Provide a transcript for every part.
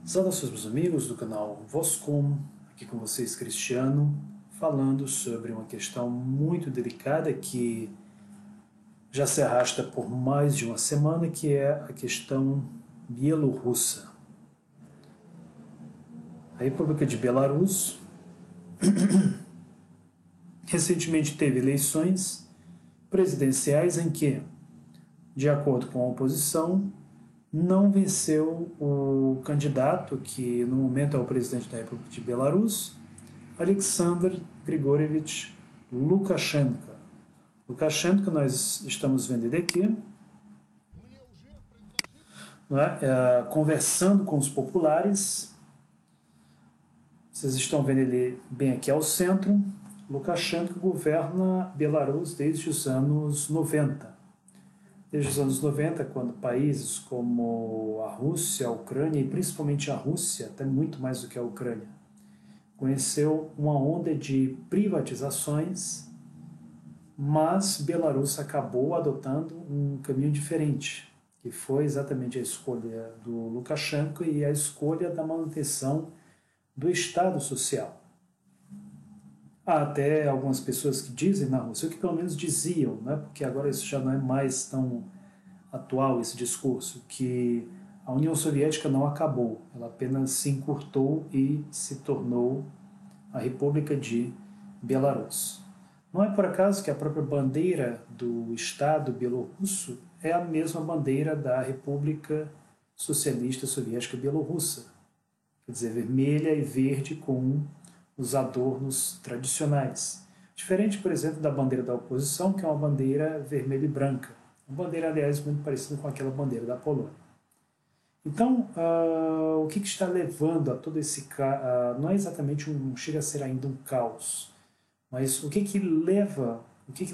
Saudações meus amigos do canal Voscom, aqui com vocês Cristiano, falando sobre uma questão muito delicada que já se arrasta por mais de uma semana, que é a questão bielorrussa. A República de Belarus recentemente teve eleições presidenciais em que, de acordo com a oposição, não venceu o candidato que no momento é o presidente da República de Belarus, Alexander Grigorievich Lukashenko. Lukashenko, nós estamos vendo ele aqui, conversando com os populares. Vocês estão vendo ele bem aqui ao centro. Lukashenko governa Belarus desde os anos 90. Desde os anos 90, quando países como a Rússia, a Ucrânia, e principalmente a Rússia, até muito mais do que a Ucrânia, conheceu uma onda de privatizações, mas Belarus acabou adotando um caminho diferente, que foi exatamente a escolha do Lukashenko e a escolha da manutenção do Estado social. Há até algumas pessoas que dizem na Rússia, o que pelo menos diziam, né, porque agora isso já não é mais tão atual, esse discurso, que a União Soviética não acabou, ela apenas se encurtou e se tornou a República de Belarus. Não é por acaso que a própria bandeira do Estado bielorrusso é a mesma bandeira da República Socialista Soviética Bielorrussa, quer dizer, vermelha e verde com os adornos tradicionais. Diferente, por exemplo, da bandeira da oposição, que é uma bandeira vermelha e branca. Uma bandeira, aliás, muito parecida com aquela bandeira da Polônia. Então, o que está levando a todo esse caos? Não é exatamente não chega a ser ainda um caos, mas o que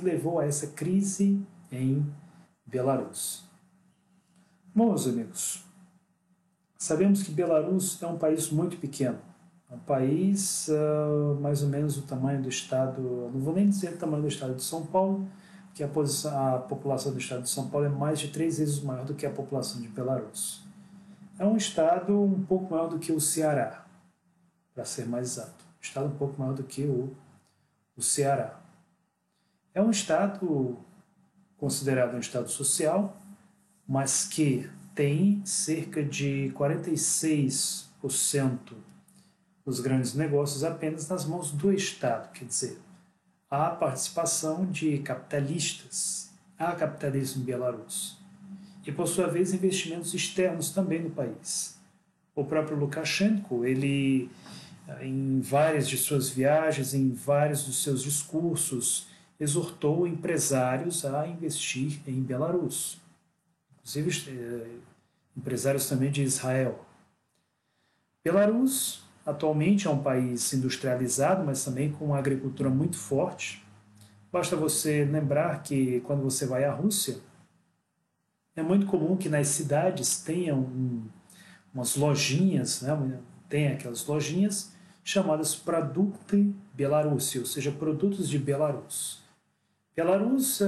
levou a essa crise em Belarus? Bom, meus amigos, sabemos que Belarus é um país muito pequeno. É um país mais ou menos do tamanho do estado, não vou nem dizer o tamanho do estado de São Paulo, que a população do estado de São Paulo é mais de 3 vezes maior do que a população de Belarus. É um estado um pouco maior do que o Ceará, para ser mais exato. Um estado um pouco maior do que o Ceará. É um estado considerado um estado social, mas que tem cerca de 46% dos grandes negócios apenas nas mãos do Estado, quer dizer, há participação de capitalistas, há capitalismo em Belarus. E, por sua vez, investimentos externos também no país. O próprio Lukashenko, ele, em várias de suas viagens, em vários dos seus discursos, exortou empresários a investir em Belarus. Inclusive, empresários também de Israel. Belarus atualmente é um país industrializado, mas também com uma agricultura muito forte. Basta você lembrar que quando você vai à Rússia, é muito comum que nas cidades tenham umas lojinhas, né? Tem aquelas lojinhas chamadas Produkty Belarusi, ou seja, produtos de Belarus. Belarus,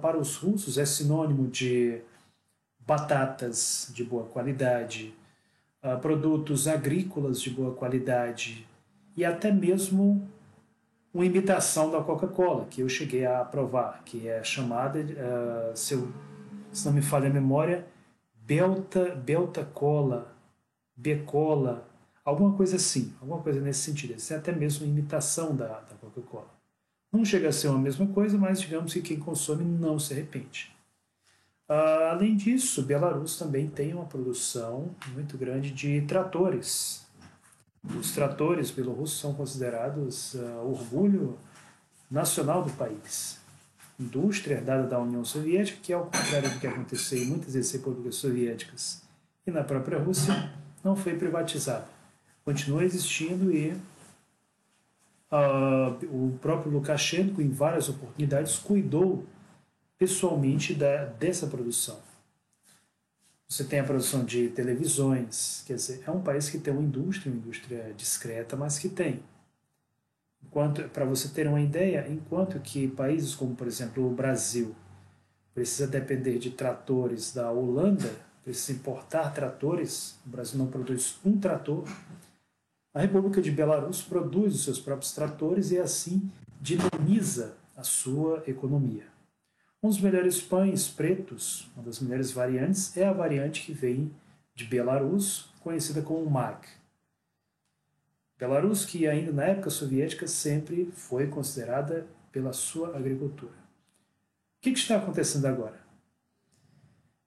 para os russos, é sinônimo de batatas de boa qualidade, produtos agrícolas de boa qualidade e até mesmo uma imitação da Coca-Cola, que eu cheguei a provar, que é chamada, se não me falha a memória, Belta Cola, B-Cola, alguma coisa assim, alguma coisa nesse sentido. Isso é até mesmo uma imitação da Coca-Cola. Não chega a ser a mesma coisa, mas digamos que quem consome não se arrepende. Além disso, Belarus também tem uma produção muito grande de tratores. Os tratores bielorrussos são considerados orgulho nacional do país. Indústria herdada da União Soviética, que ao contrário do que aconteceu em muitas das repúblicas soviéticas e na própria Rússia, não foi privatizada. Continua existindo e o próprio Lukashenko, em várias oportunidades, cuidou pessoalmente dessa produção. Você tem a produção de televisões, quer dizer, é um país que tem uma indústria discreta, mas que tem. Para você ter uma ideia, enquanto que países como, por exemplo, o Brasil precisa depender de tratores da Holanda, precisa importar tratores, o Brasil não produz um trator, a República de Belarus produz os seus próprios tratores e assim dinamiza a sua economia. Um dos melhores pães pretos, uma das melhores variantes, é a variante que vem de Belarus, conhecida como mag. Belarus, que ainda na época soviética sempre foi considerada pela sua agricultura. O que está acontecendo agora?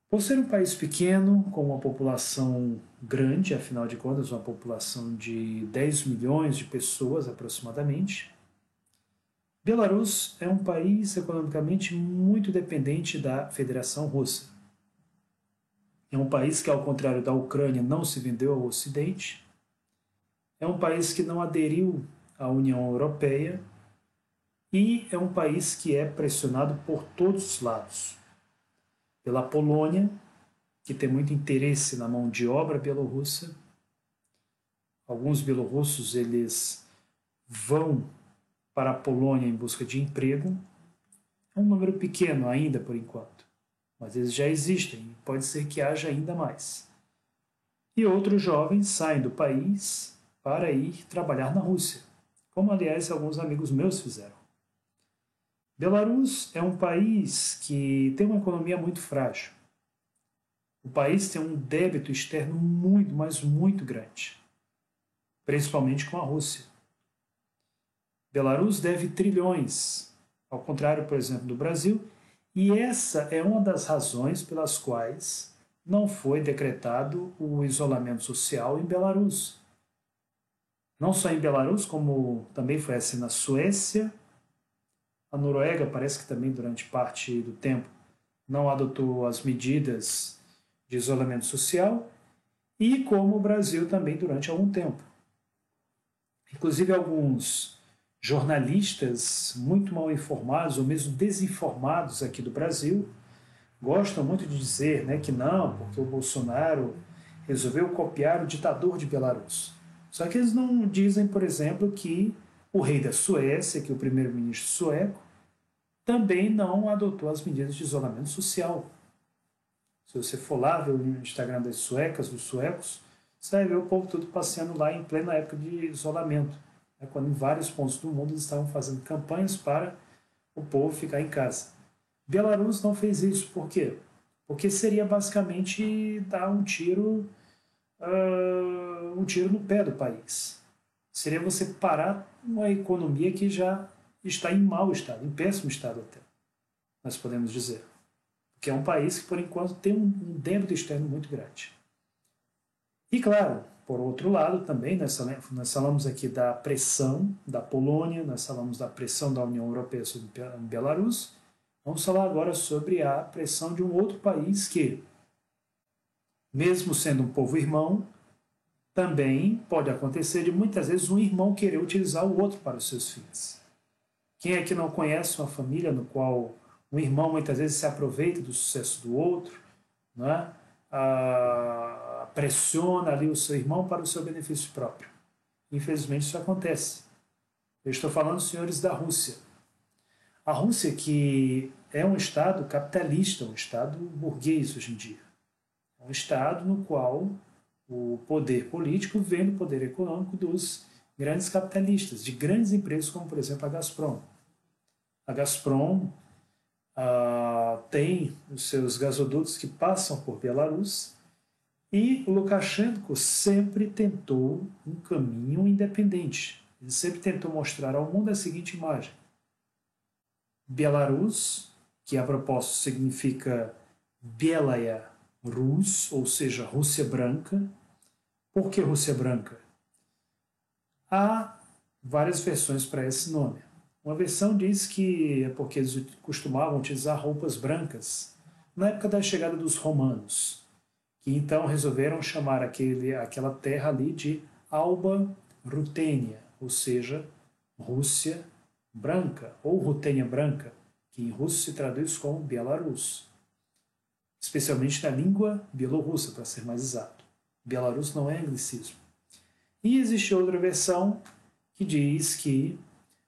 Por ser um país pequeno, com uma população grande, afinal de contas, uma população de 10 milhões de pessoas aproximadamente, Belarus é um país economicamente muito dependente da Federação Russa. É um país que, ao contrário da Ucrânia, não se vendeu ao Ocidente. É um país que não aderiu à União Europeia e é um país que é pressionado por todos os lados. Pela Polônia, que tem muito interesse na mão de obra bielorrussa. Alguns bielorrussos eles vão para a Polônia em busca de emprego. É um número pequeno ainda por enquanto, mas eles já existem e pode ser que haja ainda mais. E outros jovens saem do país para ir trabalhar na Rússia, como aliás alguns amigos meus fizeram. Belarus é um país que tem uma economia muito frágil. O país tem um débito externo muito, mas muito grande, principalmente com a Rússia. Belarus deve trilhões, ao contrário, por exemplo, do Brasil, e essa é uma das razões pelas quais não foi decretado o isolamento social em Belarus. Não só em Belarus, como também foi assim na Suécia. A Noruega parece que também durante parte do tempo não adotou as medidas de isolamento social, e como o Brasil também durante algum tempo. Inclusive alguns jornalistas muito mal informados ou mesmo desinformados aqui do Brasil gostam muito de dizer, né, que não, porque o Bolsonaro resolveu copiar o ditador de Belarus. Só que eles não dizem, por exemplo, que o rei da Suécia, que é o primeiro-ministro sueco, também não adotou as medidas de isolamento social. Se você for lá ver o Instagram das suecas, dos suecos, você vai ver o povo todo passeando lá em plena época de isolamento, né, quando em vários pontos do mundo eles estavam fazendo campanhas para o povo ficar em casa. Belarus não fez isso. Por quê? Porque seria basicamente dar um tiro no pé do país. Seria você parar uma economia que já está em mau estado, em péssimo estado até, nós podemos dizer. Porque é um país que, por enquanto, tem um débito externo muito grande. E, claro, por outro lado, também, nós falamos aqui da pressão da Polônia, nós falamos da pressão da União Europeia sobre Belarus. Vamos falar agora sobre a pressão de um outro país que, mesmo sendo um povo irmão, também pode acontecer de muitas vezes um irmão querer utilizar o outro para os seus fins. Quem é que não conhece uma família no qual um irmão muitas vezes se aproveita do sucesso do outro, né? Pressiona ali o seu irmão para o seu benefício próprio. Infelizmente isso acontece. Eu estou falando, senhores, da Rússia. A Rússia, que é um estado capitalista, um estado burguês hoje em dia. É um estado no qual o poder político vem do poder econômico dos grandes capitalistas, de grandes empresas como, por exemplo, a Gazprom. A Gazprom tem os seus gasodutos que passam por Belarus e o Lukashenko sempre tentou um caminho independente. Ele sempre tentou mostrar ao mundo a seguinte imagem. Belarus, que a propósito significa Belaya Rus, ou seja, Rússia Branca. Por que Rússia Branca? Há várias versões para esse nome. Uma versão diz que é porque eles costumavam utilizar roupas brancas na época da chegada dos romanos, que então resolveram chamar aquela terra ali de Alba Rutênia, ou seja, Rússia Branca, ou Rutênia Branca, que em russo se traduz como Belarus, especialmente na língua bielorrussa, para ser mais exato. Belarus não é anglicismo. E existe outra versão que diz que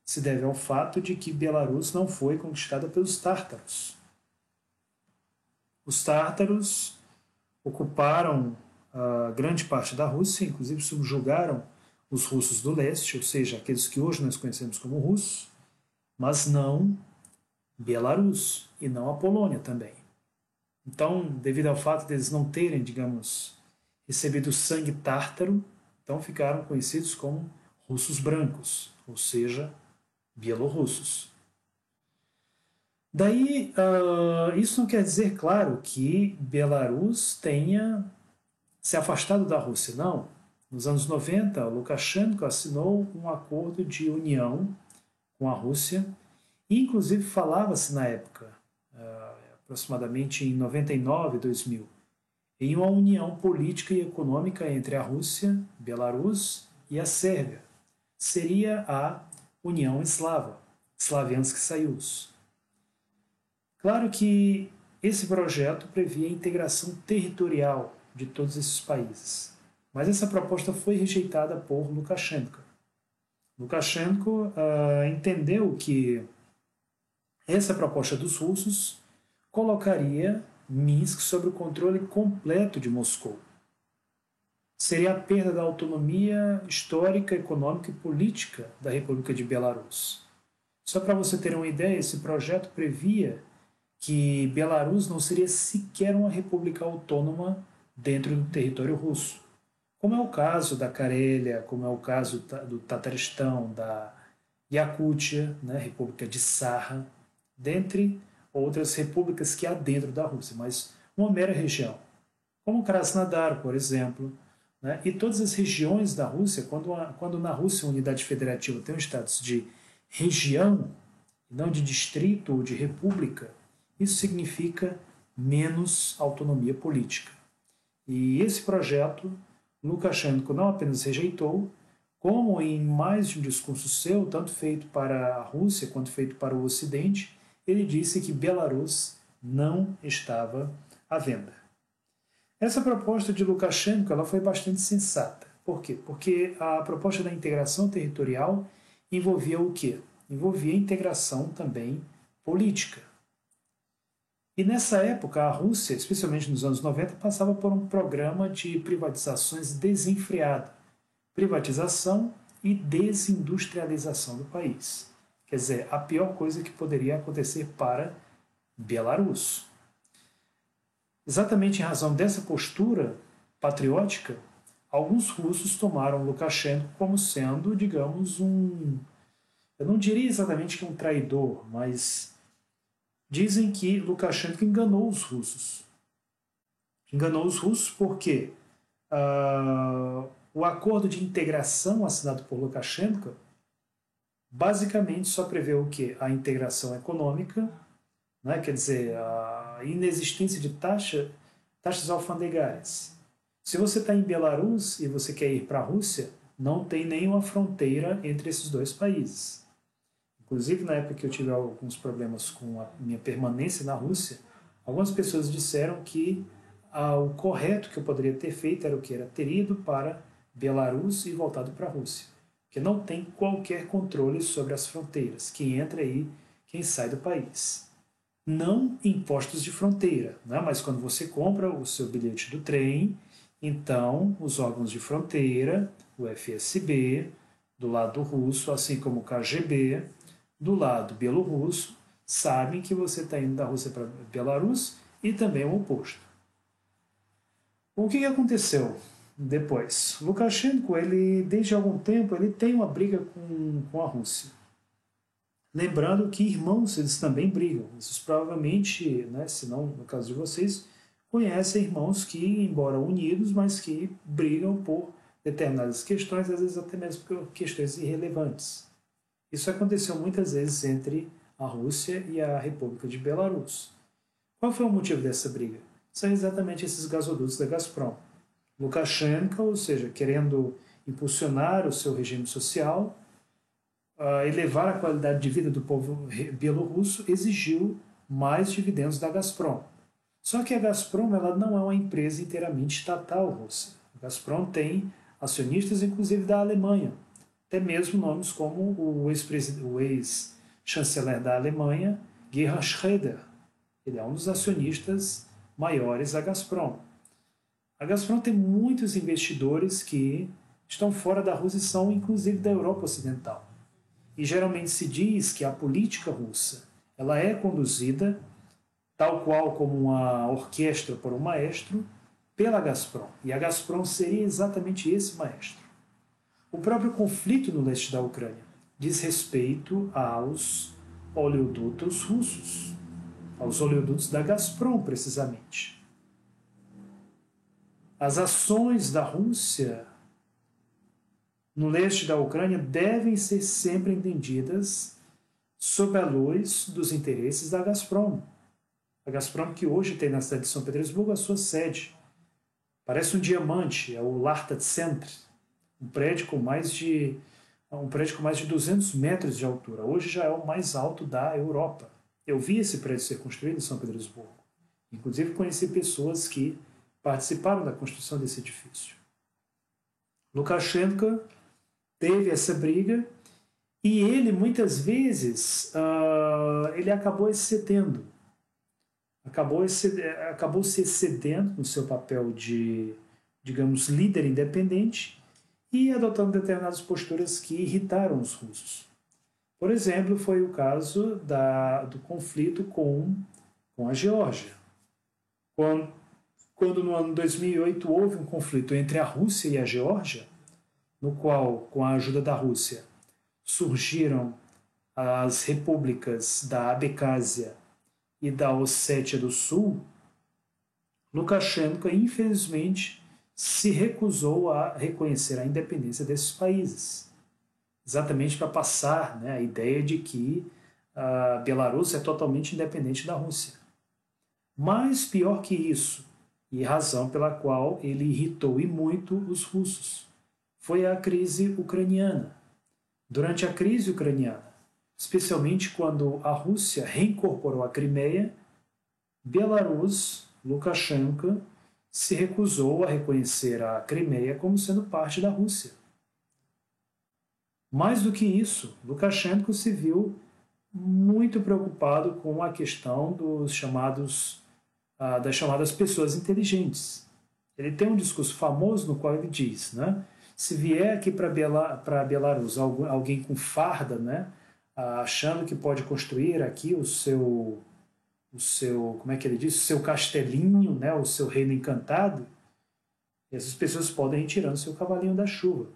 se deve ao fato de que Belarus não foi conquistada pelos tártaros. Os tártaros, ocuparam grande parte da Rússia, inclusive subjugaram os russos do leste, ou seja, aqueles que hoje nós conhecemos como russos, mas não Belarus e não a Polônia também. Então, devido ao fato deles não terem, digamos, recebido sangue tártaro, então ficaram conhecidos como russos brancos, ou seja, bielorrussos. Daí, isso não quer dizer, claro, que Belarus tenha se afastado da Rússia, não. Nos anos 90, Lukashenko assinou um acordo de união com a Rússia, e inclusive falava-se na época, aproximadamente em 99, 2000, em uma união política e econômica entre a Rússia, Belarus e a Sérvia. Seria a União Eslava, Slaviansk Soyuz. Claro que esse projeto previa a integração territorial de todos esses países, mas essa proposta foi rejeitada por Lukashenko. Lukashenko entendeu que essa proposta dos russos colocaria Minsk sob o controle completo de Moscou. Seria a perda da autonomia histórica, econômica e política da República de Belarus. Só para você ter uma ideia, esse projeto previa que Belarus não seria sequer uma república autônoma dentro do território russo, como é o caso da Carélia, como é o caso do Tataristão, da Iacútia, né, República de Sakha, dentre outras repúblicas que há dentro da Rússia, mas uma mera região, como Krasnodar, por exemplo, né, e todas as regiões da Rússia, quando na Rússia a unidade federativa tem um status de região, não de distrito ou de república, isso significa menos autonomia política. E esse projeto, Lukashenko não apenas rejeitou, como em mais de um discurso seu, tanto feito para a Rússia quanto feito para o Ocidente, ele disse que Belarus não estava à venda. Essa proposta de Lukashenko ela foi bastante sensata. Por quê? Porque a proposta da integração territorial envolvia o quê? Envolvia integração também política. E nessa época, a Rússia, especialmente nos anos 90, passava por um programa de privatizações desenfreado. Privatização e desindustrialização do país. Quer dizer, a pior coisa que poderia acontecer para Belarus. Exatamente em razão dessa postura patriótica, alguns russos tomaram Lukashenko como sendo, digamos, eu não diria exatamente que um traidor, mas dizem que Lukashenko enganou os russos. Enganou os russos porque o acordo de integração assinado por Lukashenko basicamente só prevê o quê? A integração econômica, né? Quer dizer, a inexistência de taxas alfandegárias. Se você está em Belarus e você quer ir para a Rússia, não tem nenhuma fronteira entre esses dois países. Inclusive, na época que eu tive alguns problemas com a minha permanência na Rússia, algumas pessoas disseram que o correto que eu poderia ter feito era o que? Era ter ido para Belarus e voltado para a Rússia. Porque não tem qualquer controle sobre as fronteiras. Quem entra aí, quem sai do país. Não impostos de fronteira, né? Mas quando você compra o seu bilhete do trem, então os órgãos de fronteira, o FSB, do lado russo, assim como o KGB, do lado bielorrusso, sabem que você está indo da Rússia para Belarus e também o oposto. O que aconteceu depois? Lukashenko, ele, desde algum tempo, ele tem uma briga com a Rússia. Lembrando que irmãos, eles também brigam. Vocês provavelmente, né, se não no caso de vocês, conhecem irmãos que, embora unidos, mas que brigam por determinadas questões, às vezes até mesmo por questões irrelevantes. Isso aconteceu muitas vezes entre a Rússia e a República de Belarus. Qual foi o motivo dessa briga? São exatamente esses gasodutos da Gazprom. Lukashenko, ou seja, querendo impulsionar o seu regime social, elevar a qualidade de vida do povo bielorrusso, exigiu mais dividendos da Gazprom. Só que a Gazprom ela não é uma empresa inteiramente estatal russa. A Gazprom tem acionistas, inclusive da Alemanha, até mesmo nomes como o ex-chanceler da Alemanha, Gerhard Schröder. Ele é um dos acionistas maiores da Gazprom. A Gazprom tem muitos investidores que estão fora da Rússia e são inclusive da Europa Ocidental. E geralmente se diz que a política russa ela é conduzida, tal qual como uma orquestra por um maestro, pela Gazprom. E a Gazprom seria exatamente esse maestro. O próprio conflito no leste da Ucrânia diz respeito aos oleodutos russos, aos oleodutos da Gazprom, precisamente. As ações da Rússia no leste da Ucrânia devem ser sempre entendidas sob a luz dos interesses da Gazprom. A Gazprom que hoje tem na cidade de São Petersburgo a sua sede. Parece um diamante, é o Larta Center, um prédio com mais de 200 metros de altura. Hoje já é o mais alto da Europa. Eu vi esse prédio ser construído em São Petersburgo. Inclusive conheci pessoas que participaram da construção desse edifício. Lukashenko teve essa briga e ele, muitas vezes, ele acabou excedendo. Acabou se excedendo no seu papel de, digamos, líder independente e adotando determinadas posturas que irritaram os russos. Por exemplo, foi o caso do conflito com a Geórgia. Quando no ano 2008 houve um conflito entre a Rússia e a Geórgia, no qual, com a ajuda da Rússia, surgiram as repúblicas da Abcásia e da Ossétia do Sul, Lukashenko, infelizmente, se recusou a reconhecer a independência desses países, exatamente para passar, né, a ideia de que a Belarus é totalmente independente da Rússia. Mas, pior que isso, e razão pela qual ele irritou e muito os russos, foi a crise ucraniana. Durante a crise ucraniana, especialmente quando a Rússia reincorporou a Crimeia, Belarus, Lukashenko, se recusou a reconhecer a Crimeia como sendo parte da Rússia. Mais do que isso, Lukashenko se viu muito preocupado com a questão das chamadas pessoas inteligentes. Ele tem um discurso famoso no qual ele diz, né, se vier aqui para Belarus alguém com farda, né, achando que pode construir aqui o seu, como é que ele diz, o seu castelinho, né, o seu reino encantado, essas pessoas podem ir tirando seu cavalinho da chuva.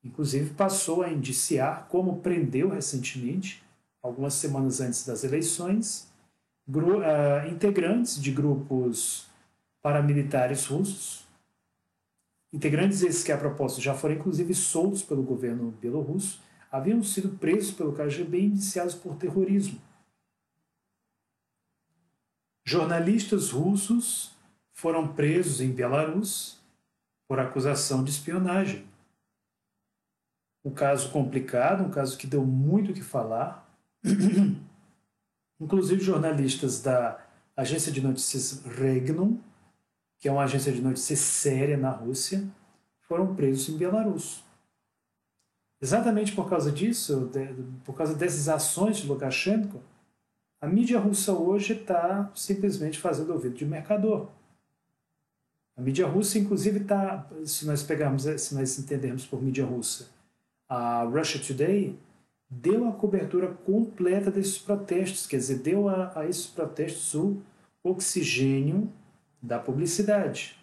Inclusive passou a indiciar, como prendeu recentemente, algumas semanas antes das eleições, integrantes de grupos paramilitares russos, integrantes esses que, a propósito, já foram inclusive soltos pelo governo belorrusso, haviam sido presos pelo KGB e indiciados por terrorismo. Jornalistas russos foram presos em Belarus por acusação de espionagem. Um caso complicado, um caso que deu muito o que falar. Inclusive jornalistas da agência de notícias Regnum, que é uma agência de notícias séria na Rússia, foram presos em Belarus. Exatamente por causa disso, por causa dessas ações de Lukashenko, a mídia russa hoje está simplesmente fazendo ouvido de mercador. A mídia russa, inclusive, está, se nós entendermos por mídia russa, a Russia Today deu a cobertura completa desses protestos, quer dizer, deu a esses protestos o oxigênio da publicidade.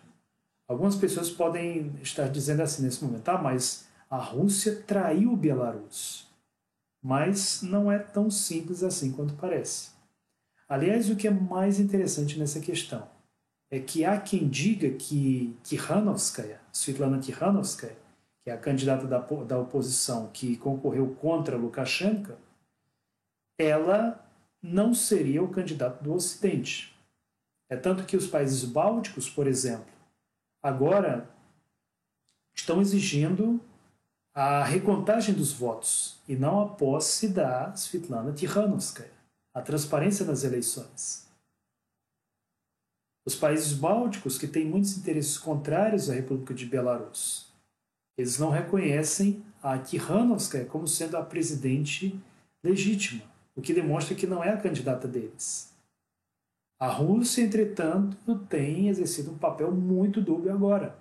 Algumas pessoas podem estar dizendo assim nesse momento, mas a Rússia traiu Belarus. Mas não é tão simples assim quanto parece. Aliás, o que é mais interessante nessa questão é que há quem diga que Svetlana Tikhanovskaya, que é a candidata da oposição que concorreu contra Lukashenko, ela não seria o candidato do Ocidente. É tanto que os países bálticos, por exemplo, agora estão exigindo a recontagem dos votos e não a posse da Svetlana Tikhanovskaya, a transparência nas eleições. Os países bálticos, que têm muitos interesses contrários à República de Belarus, eles não reconhecem a Tikhanovskaya como sendo a presidente legítima, o que demonstra que não é a candidata deles. A Rússia, entretanto, tem exercido um papel muito dúbio agora.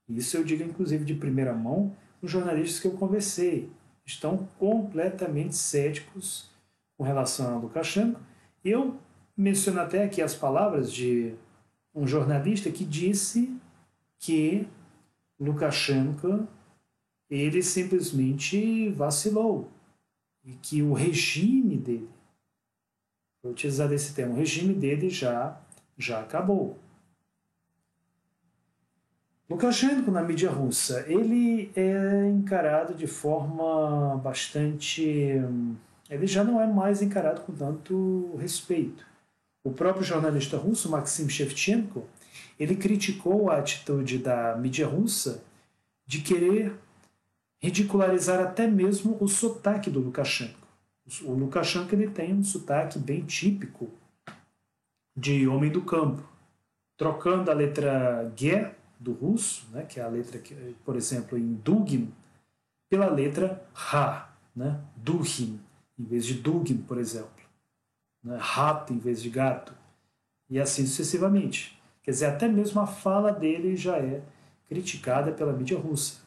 Isso eu digo, inclusive, de primeira mão, os jornalistas que eu conversei. Estão completamente céticos com relação a Lukashenko. Eu menciono até aqui as palavras de um jornalista que disse que Lukashenko ele simplesmente vacilou e que o regime dele, vou utilizar esse termo, o regime dele já acabou. Lukashenko, na mídia russa, ele é encarado de forma bastante... Ele já não é mais encarado com tanto respeito. O próprio jornalista russo, Maxim Shevchenko, ele criticou a atitude da mídia russa de querer ridicularizar até mesmo o sotaque do Lukashenko. O Lukashenko ele tem um sotaque bem típico de homem do campo, trocando a letra G do russo, né, que é a letra, que, por exemplo, em Dugin, pela letra Ra, né, Dugin, em vez de Dugin, por exemplo. Né, rato em vez de gato. E assim sucessivamente. Quer dizer, até mesmo a fala dele já é criticada pela mídia russa.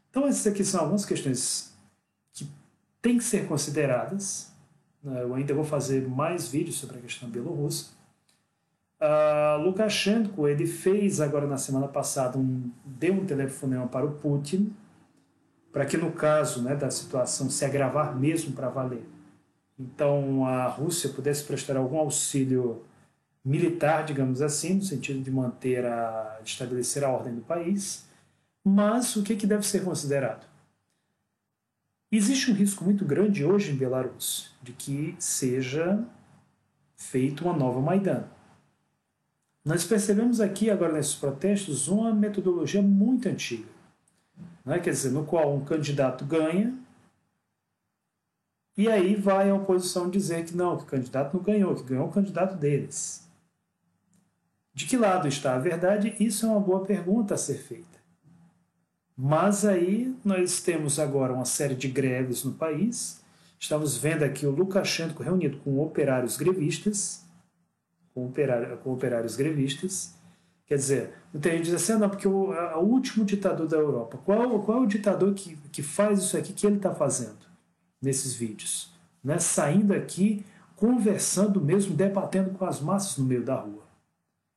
Então, essas aqui são algumas questões que têm que ser consideradas. Eu ainda vou fazer mais vídeos sobre a questão bielorrussa. Lukashenko, ele fez agora na semana passada, deu um telefonema para o Putin, para que no caso, né, da situação se agravar mesmo para valer, então a Rússia pudesse prestar algum auxílio militar, digamos assim, no sentido de de estabelecer a ordem do país. Mas o que deve ser considerado? Existe um risco muito grande hoje em Belarus de que seja feita uma nova Maidan. Nós percebemos aqui agora nesses protestos uma metodologia muito antiga, né? Quer dizer, no qual um candidato ganha e aí vai a oposição dizer que não, que o candidato não ganhou, que ganhou o candidato deles. De que lado está a verdade? Isso é uma boa pergunta a ser feita. Mas aí nós temos agora uma série de greves no país. Estamos vendo aqui o Lukashenko reunido com operários grevistas, Quer dizer, muita gente diz assim, não, porque o último ditador da Europa, qual é o ditador que faz isso aqui que ele está fazendo nesses vídeos? Né? Saindo aqui, conversando mesmo, debatendo com as massas no meio da rua.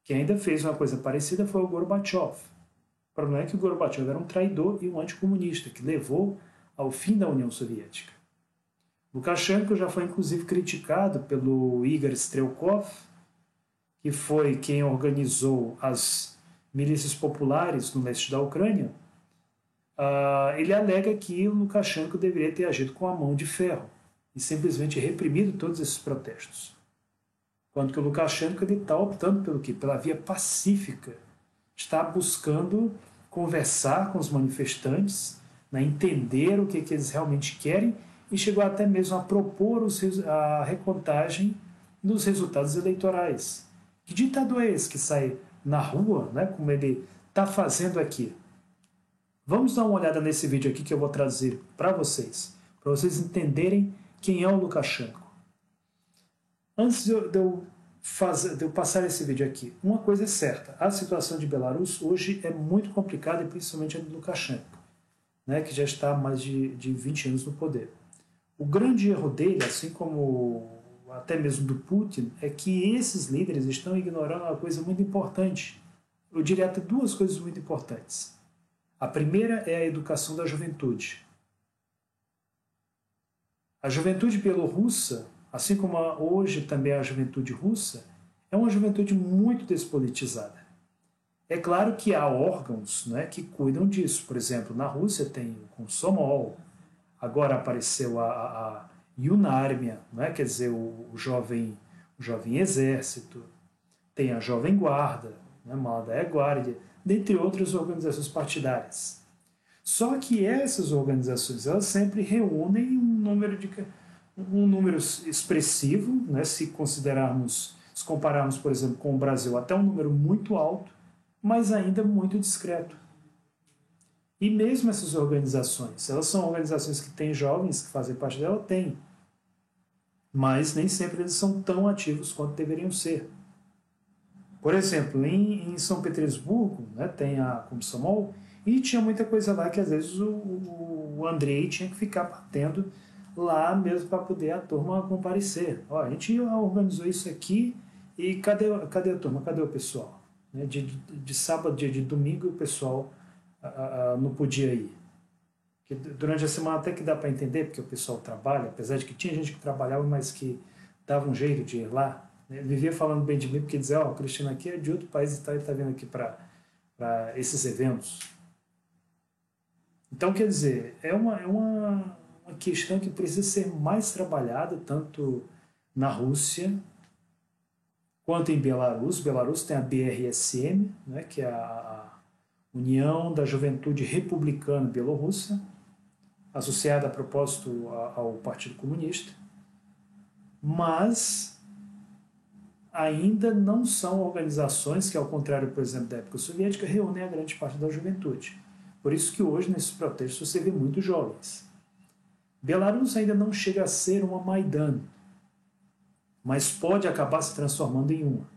Quem ainda fez uma coisa parecida foi o Gorbachev. O problema é que o Gorbachev era um traidor e um anticomunista, que levou ao fim da União Soviética. Lukashenko já foi inclusive criticado pelo Igor Strelkov, que foi quem organizou as milícias populares no leste da Ucrânia. Ele alega que o Lukashenko deveria ter agido com a mão de ferro e simplesmente reprimido todos esses protestos. Quando que o Lukashenko está optando pelo quê? Pela via pacífica. Está buscando conversar com os manifestantes, né, entender o que eles realmente querem e chegou até mesmo a propor a recontagem dos resultados eleitorais. Que ditador é esse que sai na rua, né, como ele está fazendo aqui? Vamos dar uma olhada nesse vídeo aqui que eu vou trazer para vocês entenderem quem é o Lukashenko. Antes de eu passar esse vídeo aqui, uma coisa é certa, a situação de Belarus hoje é muito complicada, e principalmente a de Lukashenko, né, que já está há mais de 20 anos no poder. O grande erro dele, assim como até mesmo do Putin, é que esses líderes estão ignorando uma coisa muito importante. Eu diria até duas coisas muito importantes. A primeira é a educação da juventude. A juventude bielorrussa, assim como hoje também a juventude russa, é uma juventude muito despolitizada. É claro que há órgãos, né, que cuidam disso. Por exemplo, na Rússia tem o Komsomol, agora apareceu a Yunarmia, né, quer dizer, o jovem exército, tem a Jovem Guarda, né, Молодая Guardia, dentre outras organizações partidárias. Só que essas organizações elas sempre reúnem um número expressivo, né, se compararmos, por exemplo, com o Brasil, até um número muito alto, mas ainda muito discreto. E mesmo essas organizações, elas são organizações que têm jovens que fazem parte dela, tem, mas nem sempre eles são tão ativos quanto deveriam ser. Por exemplo, em São Petersburgo, né, tem a Komsomol, e tinha muita coisa lá que às vezes o Andrei tinha que ficar batendo lá mesmo para poder a turma comparecer. Ó, a gente organizou isso aqui e cadê a turma? Cadê o pessoal? Né, de sábado, de domingo, o pessoal não podia ir. Que durante a semana até que dá para entender, porque o pessoal trabalha, apesar de que tinha gente que trabalhava, mas que dava um jeito de ir lá. Né? Vivia falando bem de mim, porque dizia, ó, o Cristiano aqui é de outro país e está vindo aqui para esses eventos. Então, quer dizer, é uma questão que precisa ser mais trabalhada, tanto na Rússia quanto em Belarus. Belarus tem a BRSM, né, que é a União da Juventude Republicana Bielorrussa, associada a propósito ao Partido Comunista, mas ainda não são organizações que, ao contrário, por exemplo, da época soviética, reúnem a grande parte da juventude. Por isso que hoje, nesses protestos, você vê muitos jovens. Belarus ainda não chega a ser uma Maidan, mas pode acabar se transformando em uma.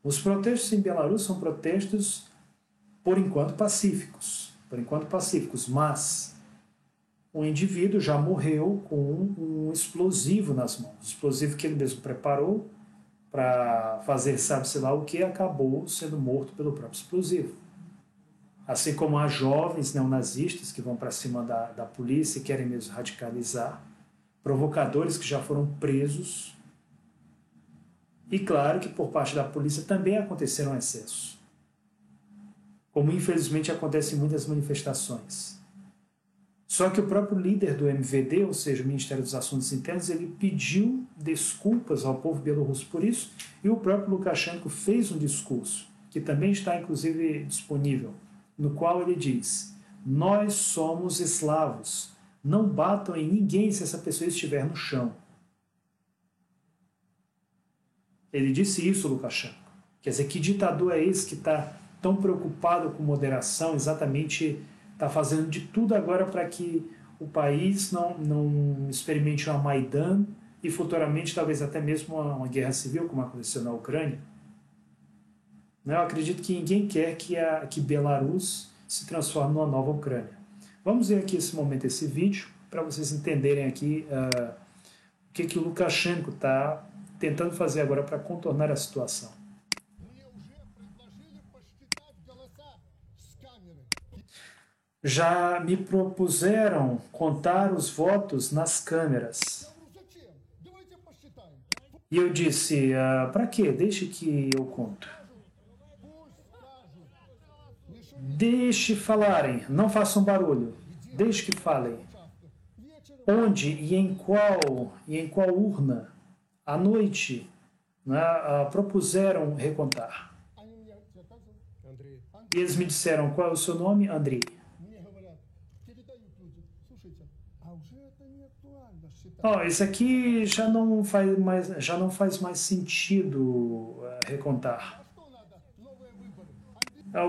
Os protestos em Belarus são protestos, por enquanto, pacíficos. Mas um indivíduo já morreu com um explosivo nas mãos. Explosivo que ele mesmo preparou para fazer sabe-se lá o que, acabou sendo morto pelo próprio explosivo. Assim como há jovens neonazistas que vão para cima da polícia e querem mesmo radicalizar, provocadores que já foram presos, e claro que por parte da polícia também aconteceram excessos, como infelizmente acontece em muitas manifestações. Só que o próprio líder do MVD, ou seja, o Ministério dos Assuntos Internos, ele pediu desculpas ao povo bielorrusso por isso, e o próprio Lukashenko fez um discurso, que também está inclusive disponível, no qual ele diz: nós somos eslavos, não batam em ninguém se essa pessoa estiver no chão. Ele disse isso, Lukashenko. Quer dizer, que ditador é esse que está tão preocupado com moderação, exatamente está fazendo de tudo agora para que o país não experimente uma Maidan e futuramente talvez até mesmo uma guerra civil, como aconteceu na Ucrânia? Eu acredito que ninguém quer que Belarus se transforme numa nova Ucrânia. Vamos ver aqui esse momento, esse vídeo, para vocês entenderem aqui o que o Lukashenko está tentando fazer agora para contornar a situação. Já me propuseram contar os votos nas câmeras. E eu disse, para quê? Deixe que eu conto. Deixe falarem, não façam barulho. Deixe que falem. Onde e em qual urna, à noite, né, propuseram recontar. E eles me disseram, qual é o seu nome? Andrei. Isso aqui já não faz mais sentido recontar.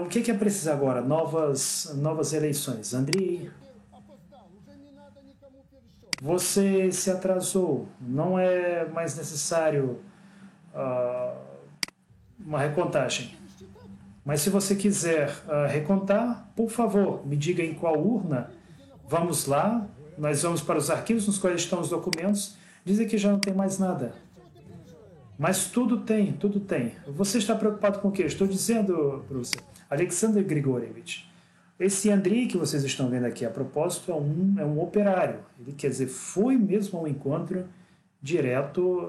O que é preciso agora? Novas eleições. Andrei, você se atrasou. Não é mais necessário uma recontagem. Mas se você quiser recontar, por favor, me diga em qual urna. Vamos lá. Nós vamos para os arquivos nos quais estão os documentos. Dizem que já não tem mais nada. Mas tudo tem, tudo tem. Você está preocupado com o quê? Estou dizendo para você. Alexander Grigorievich, esse Andrei que vocês estão vendo aqui, a propósito, é um operário. Ele, quer dizer, foi mesmo ao encontro direto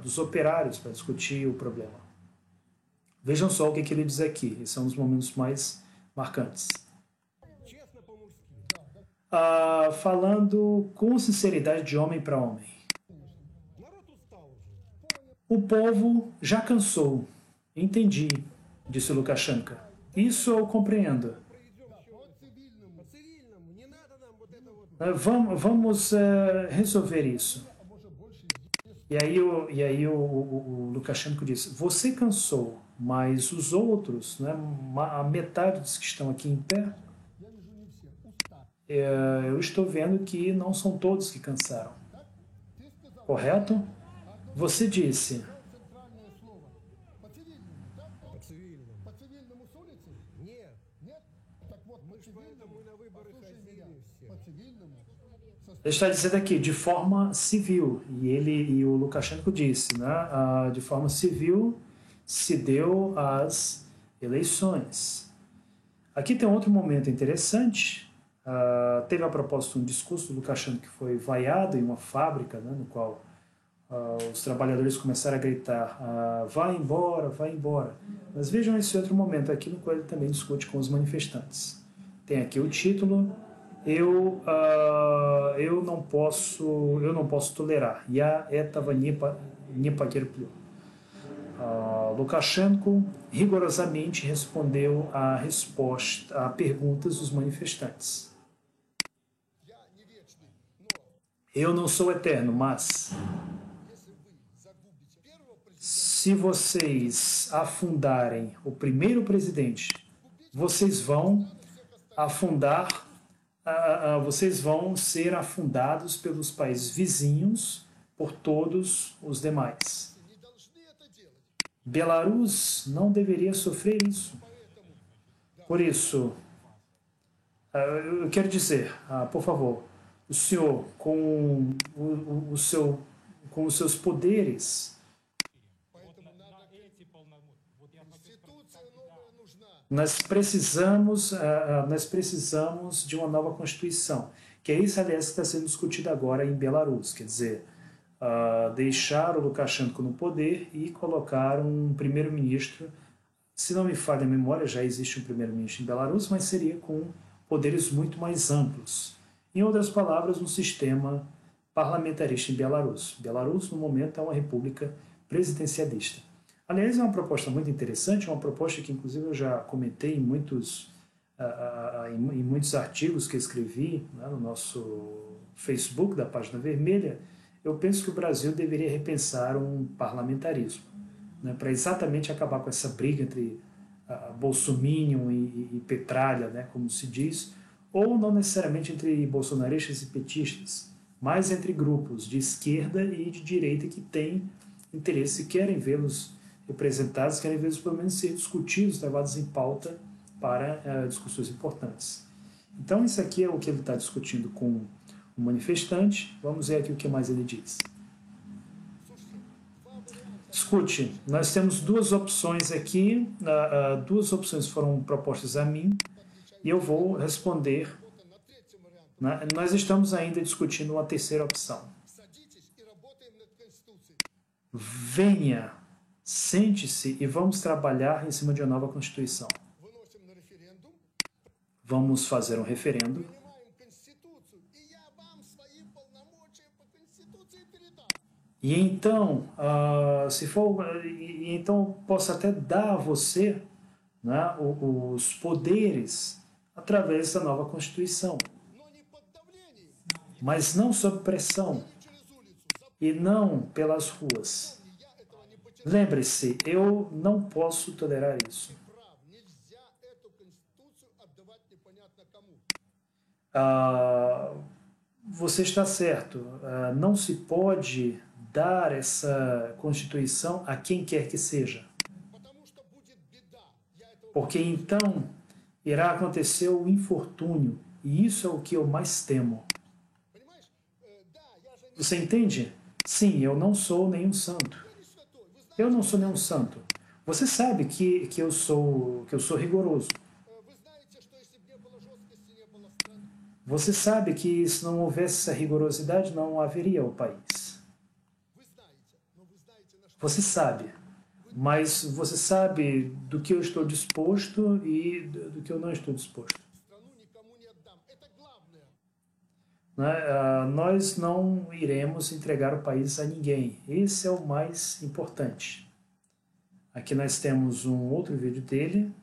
dos operários para discutir o problema. Vejam só o que ele diz aqui. Esses são os momentos mais marcantes. Falando com sinceridade de homem para homem. O povo já cansou. Entendi, disse Lukashenko. Isso eu compreendo. Vamos resolver isso. E aí o Lukashenko disse, você cansou, mas os outros, né, a metade dos que estão aqui em pé, eu estou vendo que não são todos que cansaram. Correto? Você disse. Ele está dizendo aqui, de forma civil, e o Lukashenko disse, né, de forma civil se deu as eleições. Aqui tem um outro momento interessante, teve a propósito um discurso do Lukashenko que foi vaiado em uma fábrica, né, no qual os trabalhadores começaram a gritar, vai embora, vai embora. Mas vejam esse outro momento aqui no qual ele também discute com os manifestantes. Tem aqui o título, eu não posso tolerar. Я этого не потерплю. Lukashenko rigorosamente respondeu a perguntas dos manifestantes. Eu não sou eterno, mas se vocês afundarem o primeiro presidente, vocês vão vocês vão ser afundados pelos países vizinhos, por todos os demais. Belarus não deveria sofrer isso. Por isso, eu quero dizer, por favor, o senhor, com os seus poderes, nós precisamos de uma nova Constituição, que é isso, aliás, que está sendo discutido agora em Belarus, quer dizer, deixar o Lukashenko no poder e colocar um primeiro-ministro, se não me falha a memória, já existe um primeiro-ministro em Belarus, mas seria com poderes muito mais amplos. Em outras palavras, um sistema parlamentarista em Belarus. Belarus, no momento, é uma república presidencialista. Aliás, é uma proposta muito interessante, é uma proposta que, inclusive, eu já comentei em muitos artigos que escrevi, né, no nosso Facebook, da Página Vermelha. Eu penso que o Brasil deveria repensar um parlamentarismo, né, para exatamente acabar com essa briga entre bolsominion e petralha, né, como se diz, ou não necessariamente entre bolsonaristas e petistas, mas entre grupos de esquerda e de direita que têm interesse, querem vê-los representados, querem vê-los pelo menos ser discutidos, levados em pauta para discussões importantes. Então isso aqui é o que ele está discutindo com o manifestante. Vamos ver aqui o que mais ele diz. Escute, nós temos duas opções aqui, duas opções foram propostas a mim, e eu vou responder. Nós estamos ainda discutindo uma terceira opção. Venha, sente-se e vamos trabalhar em cima de uma nova Constituição. Vamos fazer um referendo. E então, então posso até dar a você, né, os poderes através da nova Constituição, mas não sob pressão e não pelas ruas. Lembre-se, eu não posso tolerar isso. Você está certo, não se pode dar essa Constituição a quem quer que seja, porque então irá acontecer o infortúnio, e isso é o que eu mais temo. Você entende? Sim, eu não sou nenhum santo. Eu não sou nenhum santo. Você sabe que eu sou rigoroso. Você sabe que se não houvesse essa rigorosidade, não haveria o país. Você sabe. Mas você sabe do que eu estou disposto e do que eu não estou disposto. Nós não iremos entregar o país a ninguém. Esse é o mais importante. Aqui nós temos um outro vídeo dele,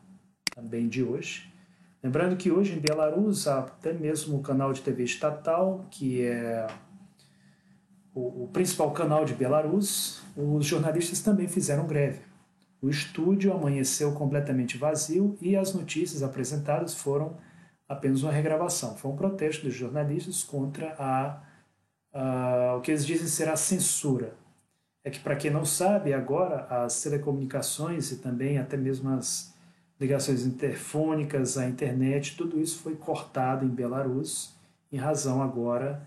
também de hoje. Lembrando que hoje em Belarus há até mesmo o canal de TV estatal, que é o principal canal de Belarus. Os jornalistas também fizeram greve. O estúdio amanheceu completamente vazio e as notícias apresentadas foram apenas uma regravação. Foi um protesto dos jornalistas contra o que eles dizem ser a censura. É que, para quem não sabe, agora as telecomunicações e também até mesmo as ligações interfônicas, a internet, tudo isso foi cortado em Belarus em razão agora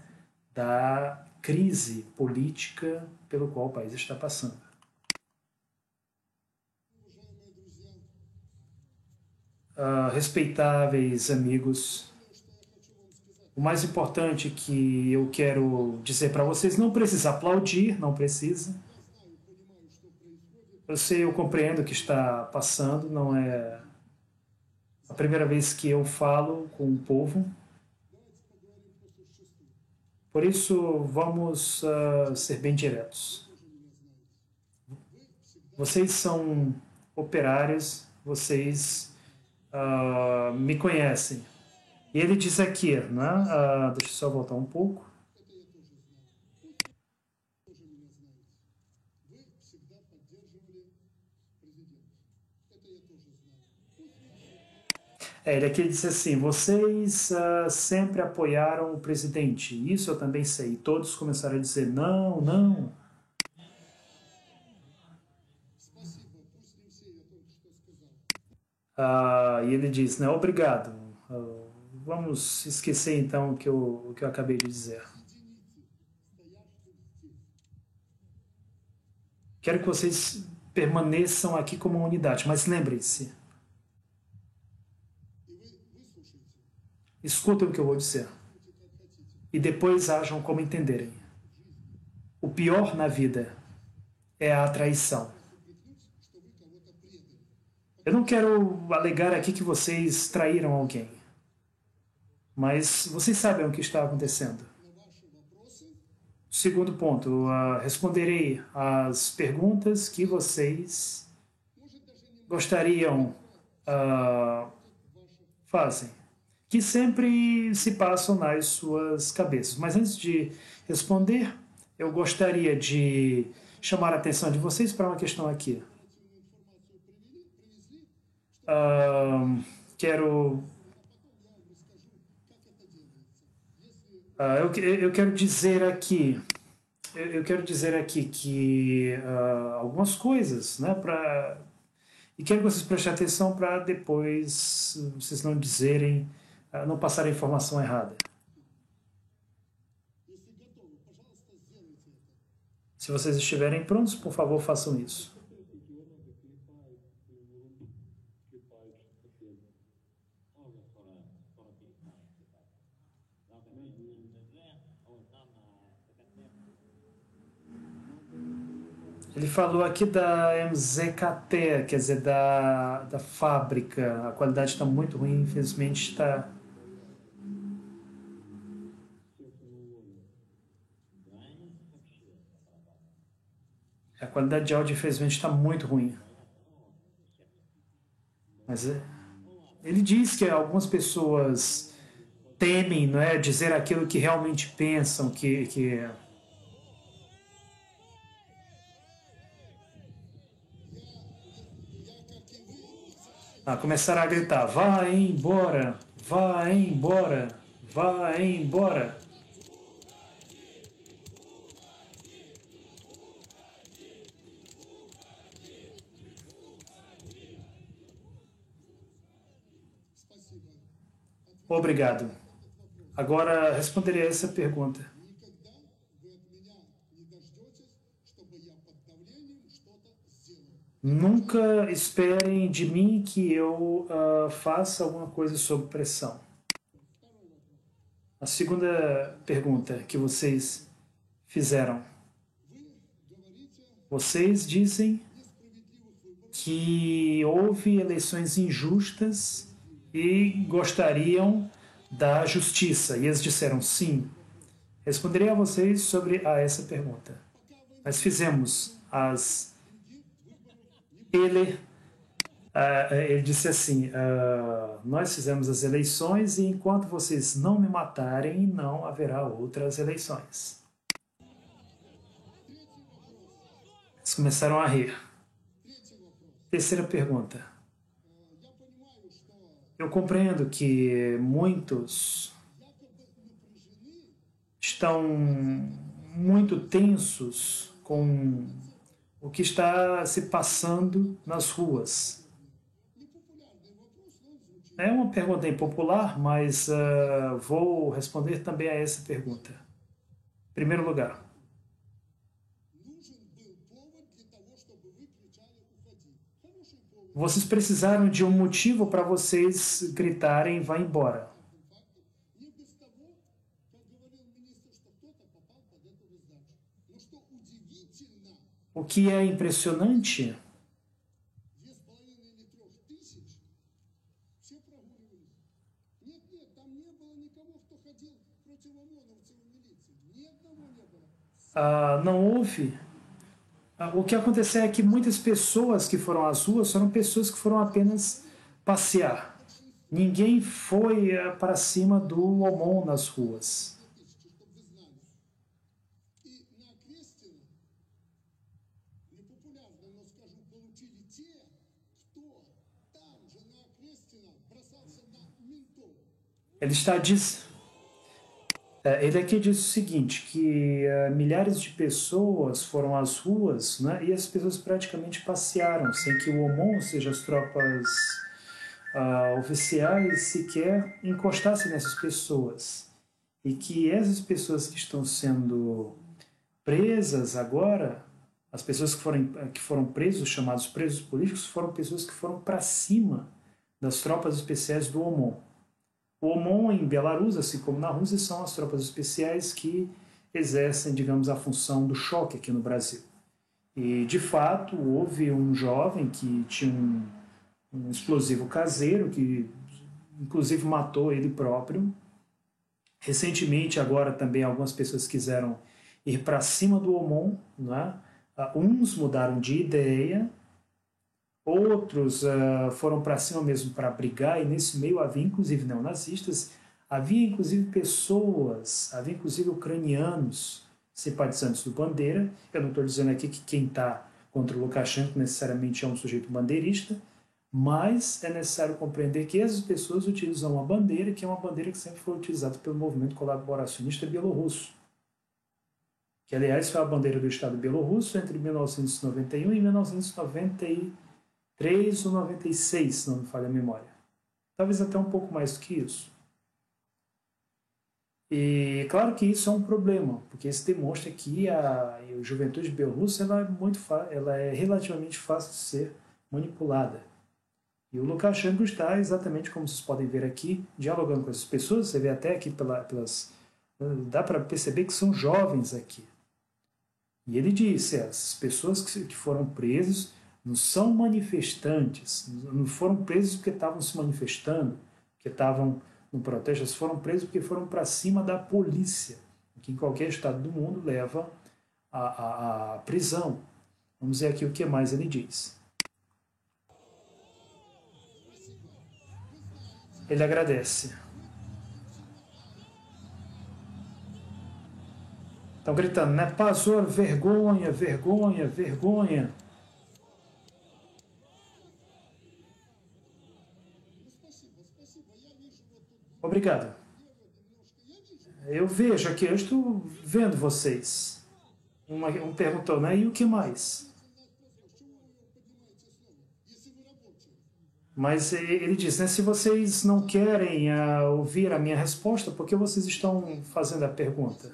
da crise política pelo qual o país está passando. Respeitáveis amigos, o mais importante que eu quero dizer para vocês, não precisa aplaudir, não precisa. Eu sei, eu compreendo o que está passando, não é a primeira vez que eu falo com o povo. Por isso, vamos ser bem diretos. Vocês são operários, vocês me conhecem. E ele diz aqui, né? Deixa eu só voltar um pouco. Ele aqui disse assim, vocês sempre apoiaram o presidente. Isso eu também sei. Todos começaram a dizer, não, não. E ele diz, né, obrigado. Vamos esquecer então o que eu acabei de dizer. Quero que vocês permaneçam aqui como uma unidade, mas lembrem-se, escutem o que eu vou dizer e depois ajam como entenderem. O pior na vida é a traição. Eu não quero alegar aqui que vocês traíram alguém, mas vocês sabem o que está acontecendo. Segundo ponto, responderei às perguntas que vocês gostariam fazem, que sempre se passam nas suas cabeças. Mas antes de responder, eu gostaria de chamar a atenção de vocês para uma questão aqui. Eu quero dizer aqui, que algumas coisas, né, e quero que vocês prestem atenção para depois vocês não dizerem, não passarem a informação errada. Se vocês estiverem prontos, por favor, façam isso. Ele falou aqui da MZKT, quer dizer, da fábrica. A qualidade está muito ruim, infelizmente está. A qualidade de áudio, infelizmente, está muito ruim. Mas ele diz que algumas pessoas temem, não é, dizer aquilo que realmente pensam, que começaram a gritar: vai embora, vai embora, vai embora. Obrigado. Agora responderei a essa pergunta. Nunca esperem de mim que eu faça alguma coisa sob pressão. A segunda pergunta que vocês fizeram. Vocês dizem que houve eleições injustas e gostariam da justiça. E eles disseram sim. Responderei a vocês sobre essa pergunta. Nós fizemos ele disse assim, nós fizemos as eleições e enquanto vocês não me matarem, não haverá outras eleições. Eles começaram a rir. Terceira pergunta. Eu compreendo que muitos estão muito tensos com o que está se passando nas ruas. É uma pergunta impopular, mas vou responder também a essa pergunta. Em primeiro lugar, vocês precisaram de um motivo para vocês gritarem "vai embora". O que é impressionante não houve. O que aconteceu é que muitas pessoas que foram às ruas foram pessoas que foram apenas passear. Ninguém foi para cima do OMON nas ruas. Ele está diz, ele aqui diz o seguinte, que milhares de pessoas foram às ruas, né, e as pessoas praticamente passearam, sem que o OMON, ou seja, as tropas oficiais, sequer encostassem nessas pessoas. E que essas pessoas que estão sendo presas agora, as pessoas que foram presos, chamados presos políticos, foram pessoas que foram para cima das tropas especiais do OMON. O OMON em Belarus, assim como na Rússia, são as tropas especiais que exercem, digamos, a função do choque aqui no Brasil. E, de fato, houve um jovem que tinha um explosivo caseiro, que inclusive matou ele próprio. Recentemente, agora também algumas pessoas quiseram ir para cima do OMON, né? Uns mudaram de ideia, outros foram para cima mesmo para brigar, e nesse meio havia inclusive neonazistas, havia inclusive pessoas, havia inclusive ucranianos simpatizantes do Bandeira. Eu não estou dizendo aqui que quem está contra o Lukashenko necessariamente é um sujeito bandeirista, mas é necessário compreender que essas pessoas utilizam uma bandeira que é uma bandeira que sempre foi utilizada pelo movimento colaboracionista bielorrusso, que aliás foi a bandeira do Estado bielorrusso entre 1991 e 1993 ou 96, se não me falha a memória. Talvez até um pouco mais do que isso. E claro que isso é um problema, porque isso demonstra que a juventude bielorrussa ela é relativamente fácil de ser manipulada. E o Lukashenko está exatamente como vocês podem ver aqui, dialogando com essas pessoas. Você vê até aqui pelas... dá para perceber que são jovens aqui. E ele disse, as pessoas que foram presas não são manifestantes, não foram presos porque estavam se manifestando, porque estavam no protesto, eles foram presos porque foram para cima da polícia, que em qualquer estado do mundo leva à prisão. Vamos ver aqui o que mais ele diz. Ele agradece. Estão gritando, né? Pazor, vergonha, vergonha, vergonha. Obrigado. Eu vejo aqui, eu estou vendo vocês. Um perguntou, né? E o que mais? Mas ele diz, né? Se vocês não querem ouvir a minha resposta, por que vocês estão fazendo a pergunta?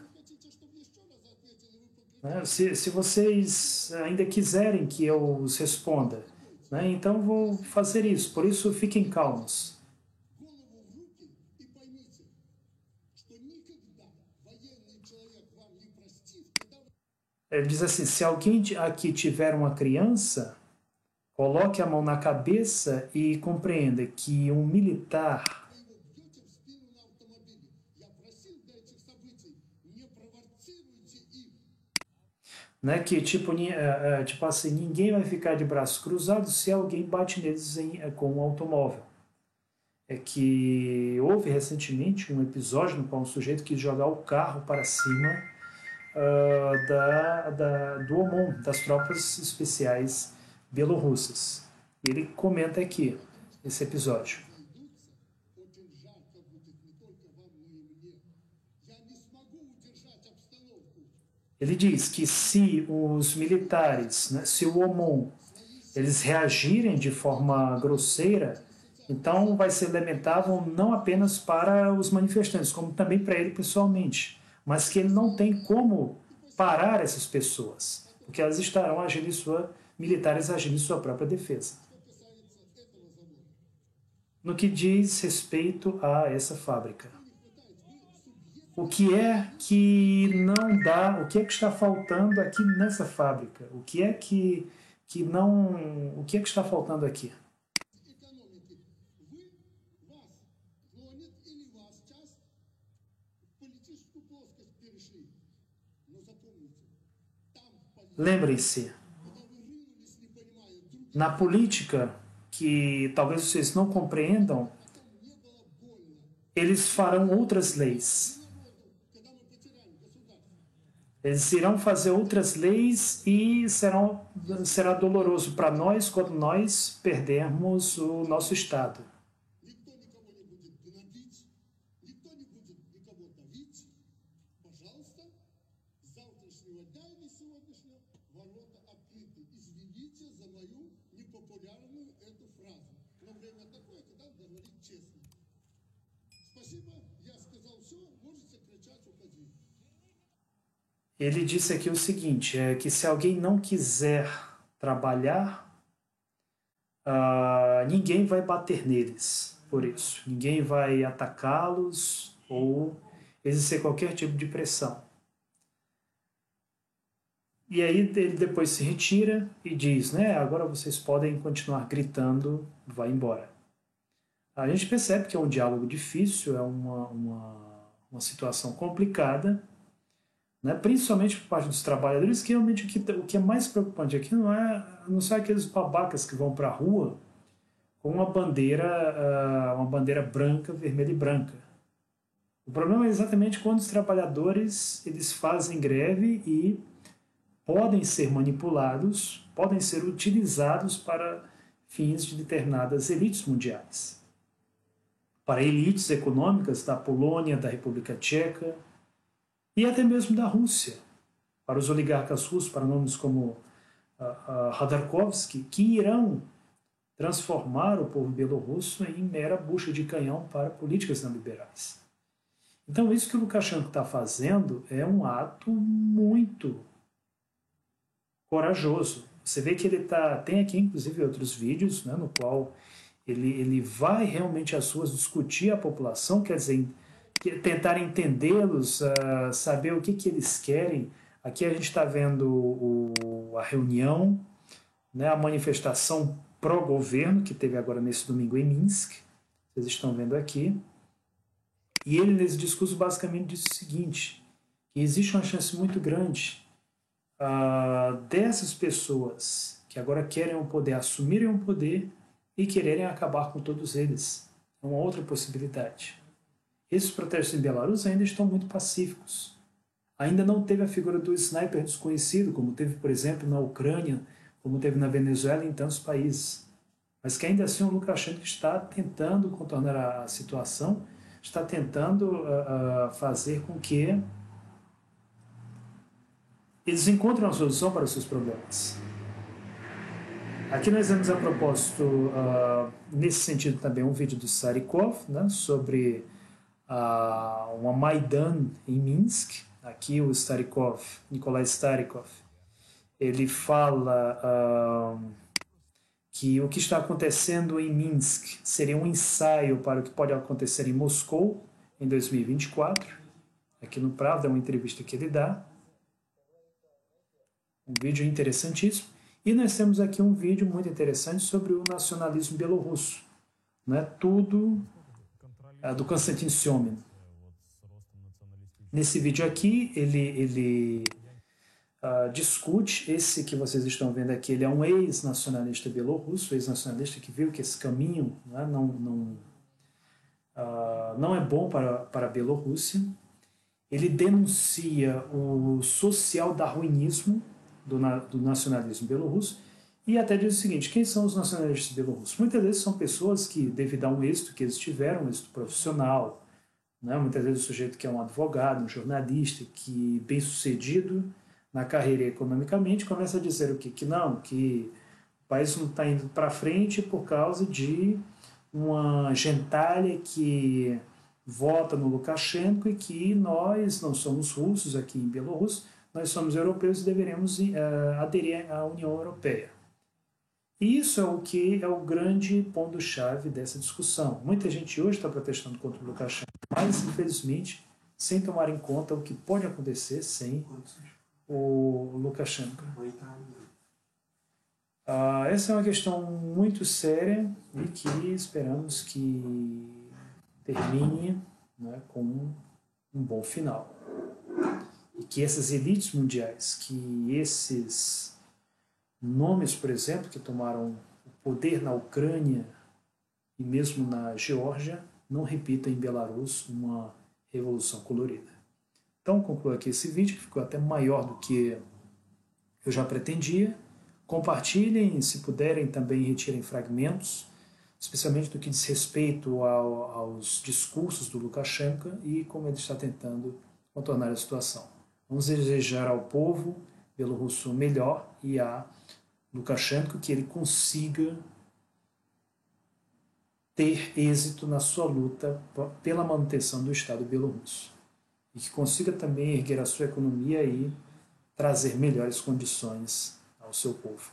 Né? Se vocês ainda quiserem que eu os responda, né? Então vou fazer isso. Por isso, fiquem calmos. Ele diz assim, se alguém aqui tiver uma criança, coloque a mão na cabeça e compreenda que um militar, né, que tipo assim, ninguém vai ficar de braços cruzados se alguém bate neles com um automóvel. É que houve recentemente um episódio no qual um sujeito quis jogar o carro para cima do OMON, das tropas especiais bielorrussas. E ele comenta aqui esse episódio. Ele diz que se os militares, né, se o OMON, eles reagirem de forma grosseira, Então vai ser lamentável não apenas para os manifestantes, como também para ele pessoalmente, mas que ele não tem como parar essas pessoas, porque elas estarão agindo militares agindo em sua própria defesa. No que diz respeito a essa fábrica, o que não dá, o que é que está faltando aqui nessa fábrica? O que é que não, o que é que está faltando aqui? Lembrem-se, na política, que talvez vocês não compreendam, eles farão outras leis. Eles irão fazer outras leis e será doloroso para nós quando nós perdermos o nosso Estado. Ele disse aqui o seguinte, que se alguém não quiser trabalhar, ninguém vai bater neles por isso. Ninguém vai atacá-los ou exercer qualquer tipo de pressão. E aí ele depois se retira e diz, né, agora vocês podem continuar gritando, vai embora. A gente percebe que é um diálogo difícil, é uma situação complicada, né? Principalmente por parte dos trabalhadores, que realmente o que é mais preocupante aqui não são aqueles babacas que vão para a rua com uma bandeira branca, vermelha e branca. O problema é exatamente quando os trabalhadores eles fazem greve e podem ser manipulados, podem ser utilizados para fins de determinadas elites mundiais. Para elites econômicas da Polônia, da República Tcheca, e até mesmo da Rússia, para os oligarcas russos, para nomes como Khodorkovsky, que irão transformar o povo belorrusso em mera bucha de canhão para políticas neoliberais. Então, isso que o Lukashenko está fazendo é um ato muito corajoso. Você vê que ele tem aqui, inclusive, outros vídeos, né, no qual ele vai realmente às ruas discutir a população, quer dizer, tentar entendê-los, saber o que eles querem. Aqui a gente está vendo a reunião, né, a manifestação pró-governo que teve agora nesse domingo em Minsk, vocês estão vendo aqui. E ele, nesse discurso, basicamente disse o seguinte, que existe uma chance muito grande dessas pessoas que agora querem o poder, assumirem o poder e quererem acabar com todos eles. É uma outra possibilidade. Esses protestos em Belarus ainda estão muito pacíficos. Ainda não teve a figura do sniper desconhecido, como teve, por exemplo, na Ucrânia, como teve na Venezuela e em tantos países. Mas que ainda assim o Lukashenko está tentando contornar a situação, está tentando fazer com que eles encontrem uma solução para os seus problemas. Aqui nós vemos a propósito, nesse sentido também, um vídeo do Starikov, né, sobre uma Maidan em Minsk. Aqui o Starikov, Nikolai Starikov, ele fala que o que está acontecendo em Minsk seria um ensaio para o que pode acontecer em Moscou em 2024. Aqui no Pravda é uma entrevista que ele dá. Um vídeo interessantíssimo. E nós temos aqui um vídeo muito interessante sobre o nacionalismo belorrusso. Né? Tudo do Konstantin Semyon. Nesse vídeo aqui, ele discute, esse que vocês estão vendo aqui, ele é um ex-nacionalista belorrusso, ex-nacionalista que viu que esse caminho, né, não é bom para a Bielorrússia. Ele denuncia o social-darwinismo do nacionalismo belorrusso e até diz o seguinte, quem são os nacionalistas belorussos? Muitas vezes são pessoas que, devido a um êxito que eles tiveram, um êxito profissional, né? Muitas vezes o sujeito que é um advogado, um jornalista, que bem sucedido na carreira economicamente, começa a dizer o quê? Que não, que o país não está indo para frente por causa de uma gentalha que vota no Lukashenko e que nós não somos russos aqui em Bielorrússia, nós somos europeus e deveremos aderir à União Europeia. Isso é o que é o grande ponto-chave dessa discussão. Muita gente hoje está protestando contra o Lukashenko, mas, infelizmente, sem tomar em conta o que pode acontecer sem o Lukashenko. Essa é uma questão muito séria e que esperamos que termine, né, com um bom final. E que essas elites mundiais, que esses nomes, por exemplo, que tomaram o poder na Ucrânia e mesmo na Geórgia, não repitam em Belarus uma revolução colorida. Então, concluo aqui esse vídeo, que ficou até maior do que eu já pretendia. Compartilhem, se puderem, também retirem fragmentos, especialmente do que diz respeito aos discursos do Lukashenko e como ele está tentando contornar a situação. Vamos desejar ao povo bielorrusso melhor e a Lukashenko que ele consiga ter êxito na sua luta pela manutenção do Estado bielorrusso e que consiga também erguer a sua economia e trazer melhores condições ao seu povo.